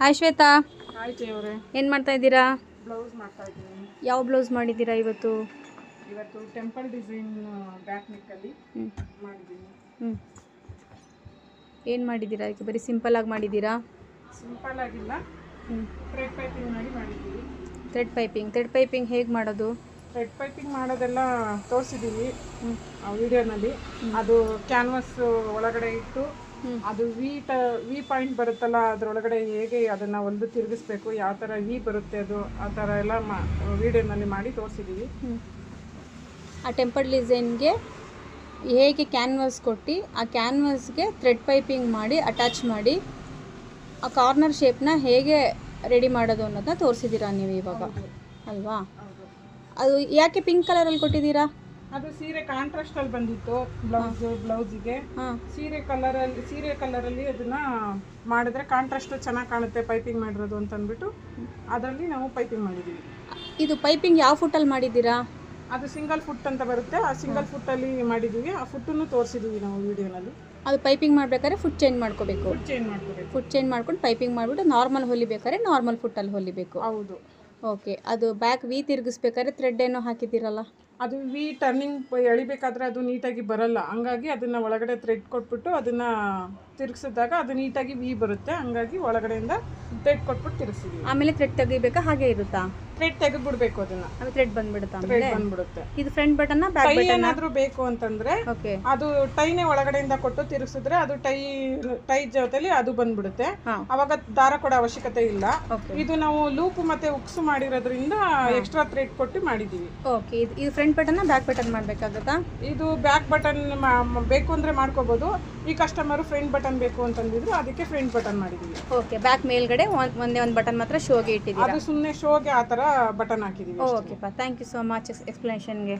Hi Shweta, hi ಜಯವರೇ. ಏನು ಮಾಡ್ತಾ ಇದ್ದೀರಾ? ಬ್ಲೌಸ್ ಮಾಡ್ತಾ ಇದ್ದೀನಿ. ಯಾವ ಬ್ಲೌಸ್ ಮಾಡಿದ್ದೀರಾ ಇವತ್ತು? ಇವತ್ತು ಟೆಂಪಲ್ ಡಿಸೈನ್ ಬ್ಯಾಕ್ ನೆಕ್ಕಲ್ಲಿ ಮಾಡಿದ್ದೀನಿ. ಏನು ಮಾಡಿದ್ದೀರಾ? ಈಗ ಬರೀ ಸಿಂಪಲ್ ಆಗಿ ಮಾಡಿದ್ದೀರಾ? ಸಿಂಪಲ್ ಆಗಿಲ್ಲ, ಥ್ರೆಡ್ ಪೈಪಿಂಗ್ ಮಾಡಿ ಮಾಡಿದ್ದೀವಿ. ಥ್ರೆಡ್ ಪೈಪಿಂಗ್ ಹೇಗೆ ಮಾಡೋದು? ಥ್ರೆಡ್ ಪೈಪಿಂಗ್ ಮಾಡೋದೆಲ್ಲ ತೋರಿಸಿದ್ದೀವಿ ವಿಡಿಯೋನಲ್ಲಿ. ಅದು ಕ್ಯಾನ್ವಸ್ ಒಳಗಡೆ ಇಟ್ಟು ಅದು ವಿ ಪಾಯಿಂಟ್ ಬರುತ್ತಲ್ಲ, ಅದರೊಳಗಡೆ ಹೇಗೆ ಅದನ್ನು ಹೊಲಿದು ತಿರುಗಿಸ್ಬೇಕು, ಯಾವ ಥರ ವಿ ಬರುತ್ತೆ ಅದು ಆ ಥರ ಎಲ್ಲ ವಿಡಿಯೋನಲ್ಲಿ ಮಾಡಿ ತೋರಿಸಿದ್ದೀವಿ. ಆ ಟೆಂಪಲ್ ಡಿಸೈನ್ಗೆ ಹೇಗೆ ಕ್ಯಾನ್ವಾಸ್ ಕೊಟ್ಟು ಆ ಕ್ಯಾನ್ವಾಸ್ಗೆ ಥ್ರೆಡ್ ಪೈಪಿಂಗ್ ಮಾಡಿ ಅಟ್ಯಾಚ್ ಮಾಡಿ ಆ ಕಾರ್ನರ್ ಶೇಪ್ನ ಹೇಗೆ ರೆಡಿ ಮಾಡೋದು ಅನ್ನೋದನ್ನ ತೋರಿಸಿದ್ದೀರಾ ನೀವು ಇವಾಗ, ಅಲ್ವಾ? ಅದು ಯಾಕೆ ಪಿಂಕ್ ಕಲರಲ್ಲಿ ಕೊಟ್ಟಿದ್ದೀರಾ? ಅದು ಸೀರೆ ಕಾಂಟ್ರಾಸ್ಟ್ ಅಲ್ಲಿ ಬಂದಿತ್ತು ಬ್ಲೌಸಿಗೆ. ಸೀರೆ ಕಲರಲ್ಲಿ ಅದನ್ನ ಮಾಡಿದ್ರೆ ಕಾಂಟ್ರಾಸ್ಟ್ ಚೆನ್ನಾಗಿ ಕಾಣುತ್ತೆ ಪೈಪಿಂಗ್ ಮಾಡಿರೋದು ಅಂತ ಅಂದ್ಬಿಟ್ಟು ಅದರಲ್ಲಿ ನಾವು ಪೈಪಿಂಗ್ ಮಾಡಿದ್ದೀವಿ. ಇದು ಪೈಪಿಂಗ್ ಯಾವ ಫುಟ್ಟಲ್ಲಿ ಮಾಡಿದ್ದೀರಾ? ಅದು ಸಿಂಗಲ್ ಫುಟ್ ಅಂತ ಬರುತ್ತೆ, ಆ ಸಿಂಗಲ್ ಫುಟ್ಟಲ್ಲಿ ಮಾಡಿದ್ದೀವಿ. ಆ ಫುಟ್ಟನ್ನು ತೋರಿಸಿದ್ದೀವಿ ನಾವು ವಿಡಿಯೋನಲ್ಲಿ. ಅದು ಪೈಪಿಂಗ್ ಮಾಡಬೇಕಾದ್ರೆ ಫುಟ್ ಚೇಂಜ್ ಮಾಡ್ಕೋಬೇಕು. ಫುಟ್ ಚೇಂಜ್ ಮಾಡ್ಕೊಂಡು ಪೈಪಿಂಗ್ ಮಾಡಿಬಿಟ್ಟು ನಾರ್ಮಲ್ ಹೊಲಿಬೇಕಾದ್ರೆ ನಾರ್ಮಲ್ ಫುಟ್ಟಲ್ಲಿ ಹೊಲಿಬೇಕು. ಹೌದು. ಓಕೆ. ಅದು ಬ್ಯಾಕ್ ವಿ ತಿರುಗಿಸ್ಬೇಕಾದ್ರೆ ಥ್ರೆಡ್ ಏನೋ ಹಾಕಿದ್ದೀರಲ್ಲ, ಅದು ವಿ ಟರ್ನಿಂಗ್ ಎಳಿಬೇಕಾದ್ರೆ ಅದು ನೀಟಾಗಿ ಬರಲ್ಲ, ಹಂಗಾಗಿ ಅದನ್ನು ಒಳಗಡೆ ಥ್ರೆಡ್ ಕೊಟ್ಬಿಟ್ಟು ಅದನ್ನು ತಿರುಗಿಸಿದಾಗ ಅದು ನೀಟಾಗಿ ವಿ ಬರುತ್ತೆ. ಹಂಗಾಗಿ ಒಳಗಡೆಯಿಂದ ಥ್ರೆಡ್ ಕೊಟ್ಬಿಟ್ಟು ತಿರುಗಿಸಿದ್ವಿ. ಆಮೇಲೆ ಥ್ರೆಡ್ ತೆಗಿಬೇಕಾ ಹಾಗೆ ಇರುತ್ತಾ? ಥ್ರೆಡ್ ತೆಗೆದ್ಬಿಡ್ಬೇಕು, ಅದನ್ನ ಥ್ರೆಡ್ ಬಂದ್ಬಿಡುತ್ತಾ? ಥ್ರೆಡ್ ಬಂದ್ಬಿಡುತ್ತೆ. ಇದು front button back tie button ಏನಾದರೂ ಬೇಕು ಅಂತಂದ್ರೆ ಓಕೆ ಅದು ಟೈನೇ ಒಳಗಡೆಯಿಂದ ಕೊಟ್ಟು ತಿರುಗಿಸಿದ್ರೆ ಅದು ಟೈ ಜೊತೆಲಿ ಅದು ಬಂದ್ಬಿಡುತ್ತೆ. ಅವಾಗ ದಾರ ಕೊಡೋ ಅವಶ್ಯಕತೆ ಇಲ್ಲ. ಇದು ನಾವು ಲೂಪ್ ಮತ್ತೆ ಉಕ್ಸ್ ಮಾಡಿರೋದ್ರಿಂದ ಎಕ್ಸ್ಟ್ರಾ ಥ್ರೆಡ್ ಕೊಟ್ಟು ಮಾಡಿದೀವಿ. ಓಕೆ. ಇದು ಫ್ರಂಟ್ ಬಟನ್ ಬ್ಯಾಕ್ ಬಟನ್ ಮಾಡಬೇಕಾಗುತ್ತಾ? ಇದು ಬ್ಯಾಕ್ ಬಟನ್ ಬೇಕು ಅಂದ್ರೆ ಮಾಡ್ಕೋಬಹುದು. ಈ ಕಸ್ಟಮರ್ ಫ್ರಂಟ್ ಬಟನ್ ಬೇಕು ಅಂತಂದಿದ್ರು, ಅದಕ್ಕೆ ಫ್ರಂಟ್ ಬಟನ್ ಮಾಡಿದೀವಿ. ಓಕೆ. ಬ್ಯಾಕ್ ಮೇಲ್ಗಡೆ ಒಂದೇ ಒಂದು ಬಟನ್ ಮಾತ್ರ ಶೋಗೆ ಇಟ್ಟಿದ್ದೀರಾ? ಅದು ಸುಮ್ಮನೆ ಶೋಗೆ ಆ ಥರ ಬಟನ್ ಹಾಕಿದೀವಿ. ಓಕೆಪ್ಪ, ಥ್ಯಾಂಕ್ ಯು ಸೋ ಮಚ್ ಎಕ್ಸ್ಪ್ಲನೇಷನ್ಗೆ.